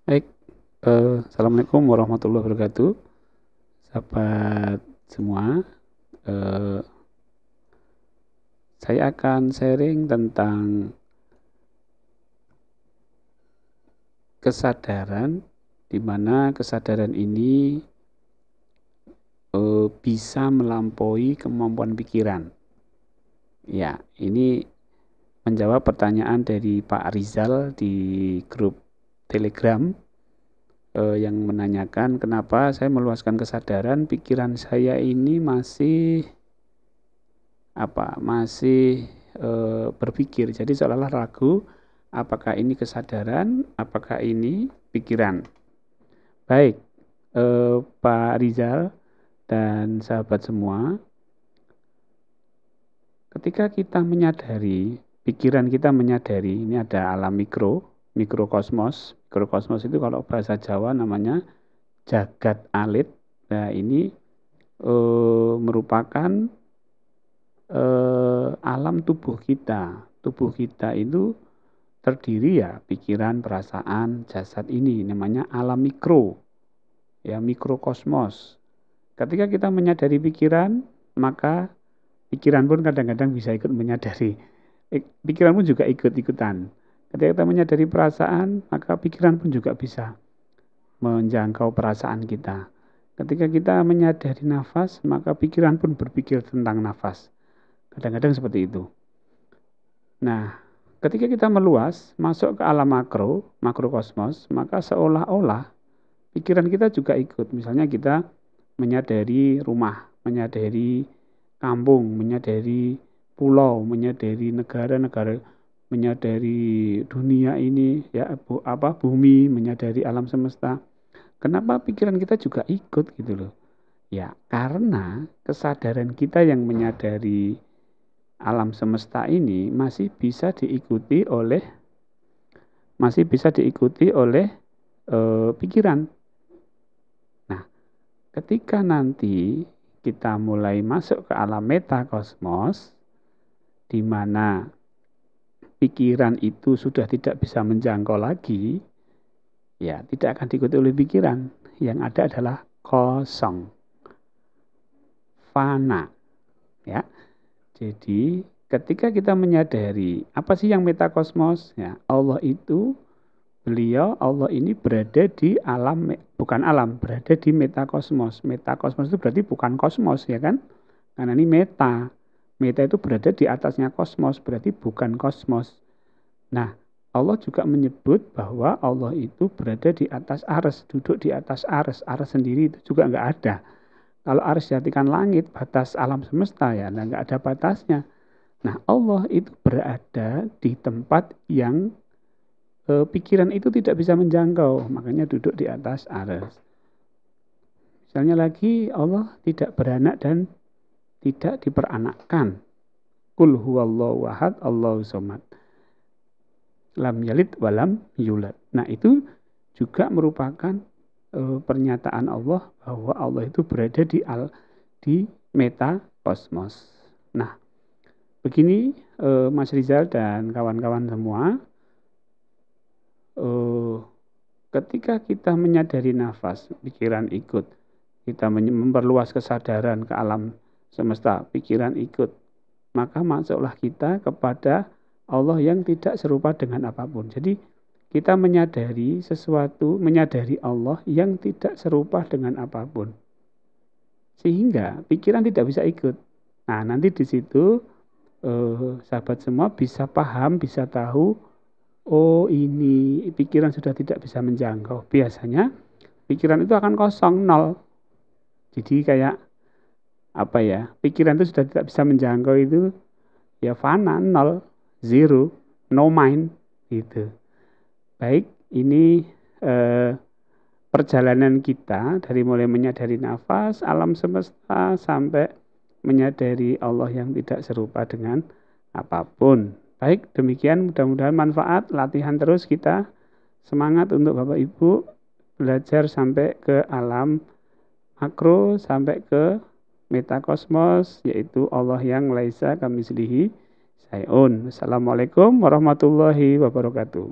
Baik, assalamualaikum warahmatullahi wabarakatuh, sahabat semua. Eh, saya akan sharing tentang kesadaran, di mana kesadaran ini bisa melampaui kemampuan pikiran. Ya, ini menjawab pertanyaan dari Pak Rizal di grup Telegram yang menanyakan kenapa saya meluaskan kesadaran, pikiran saya ini masih berpikir. Jadi seolah-olah ragu apakah ini kesadaran, apakah ini pikiran. Baik, Pak Rizal dan sahabat semua, ketika kita menyadari, pikiran kita menyadari, ini ada alam mikrokosmos. Mikrokosmos itu kalau bahasa Jawa namanya jagat alit. Nah, ini merupakan alam tubuh kita. Tubuh kita itu terdiri ya pikiran, perasaan, jasad, ini namanya alam mikro. Ya, mikrokosmos. Ketika kita menyadari pikiran, maka pikiran pun kadang-kadang bisa ikut menyadari. Pikiran pun juga ikut-ikutan. Ketika kita menyadari perasaan, maka pikiran pun juga bisa menjangkau perasaan kita. Ketika kita menyadari nafas, maka pikiran pun berpikir tentang nafas. Kadang-kadang seperti itu. Nah, ketika kita meluas, masuk ke alam makrokosmos, maka seolah-olah pikiran kita juga ikut. Misalnya kita menyadari rumah, menyadari kampung, menyadari pulau, menyadari negara-negara, menyadari dunia ini, ya bumi, menyadari alam semesta. Kenapa pikiran kita juga ikut gitu loh? Ya, karena kesadaran kita yang menyadari alam semesta ini masih bisa diikuti oleh pikiran. Nah, ketika nanti kita mulai masuk ke alam metakosmos, di mana pikiran itu sudah tidak bisa menjangkau lagi, ya tidak akan diikuti oleh pikiran. Yang ada adalah kosong, fana, ya. Jadi ketika kita menyadari apa sih yang metakosmos, ya Allah ini berada di alam, bukan alam, berada di metakosmos. Metakosmos itu berarti bukan kosmos, ya kan? Karena ini meta. Meta itu berada di atasnya kosmos, berarti bukan kosmos. Nah, Allah juga menyebut bahwa Allah itu berada di atas arsy, duduk di atas arsy. Arsy sendiri itu juga enggak ada. Kalau arsy diartikan langit, batas alam semesta, ya enggak ada batasnya. Nah, Allah itu berada di tempat yang pikiran itu tidak bisa menjangkau, makanya duduk di atas arsy. Misalnya lagi, Allah tidak beranak dan tidak diperanakkan. Qul huwallahu ahad, Allahu somad. Lam yalid walam yulad. Nah, itu juga merupakan pernyataan Allah bahwa Allah itu berada di metakosmos. Nah, begini Mas Rizal dan kawan-kawan semua, ketika kita menyadari nafas, pikiran ikut. Kita memperluas kesadaran ke alam semesta, pikiran ikut. Maka masuklah kita kepada Allah yang tidak serupa dengan apapun. Jadi kita menyadari sesuatu, menyadari Allah yang tidak serupa dengan apapun. Sehingga pikiran tidak bisa ikut. Nah, nanti di situ sahabat semua bisa paham, bisa tahu, oh ini pikiran sudah tidak bisa menjangkau. Biasanya pikiran itu akan kosong, nol. Jadi kayak apa ya, pikiran itu sudah tidak bisa menjangkau itu ya fana, nol, zero, no mind gitu. Baik, ini perjalanan kita dari mulai menyadari nafas, alam semesta, sampai menyadari Allah yang tidak serupa dengan apapun. Baik, demikian mudah-mudahan manfaat, latihan terus kita, semangat untuk Bapak Ibu, belajar sampai ke alam makro, sampai ke metakosmos, yaitu Allah yang laisa kamitslihi syai'un. Assalamualaikum warahmatullahi wabarakatuh.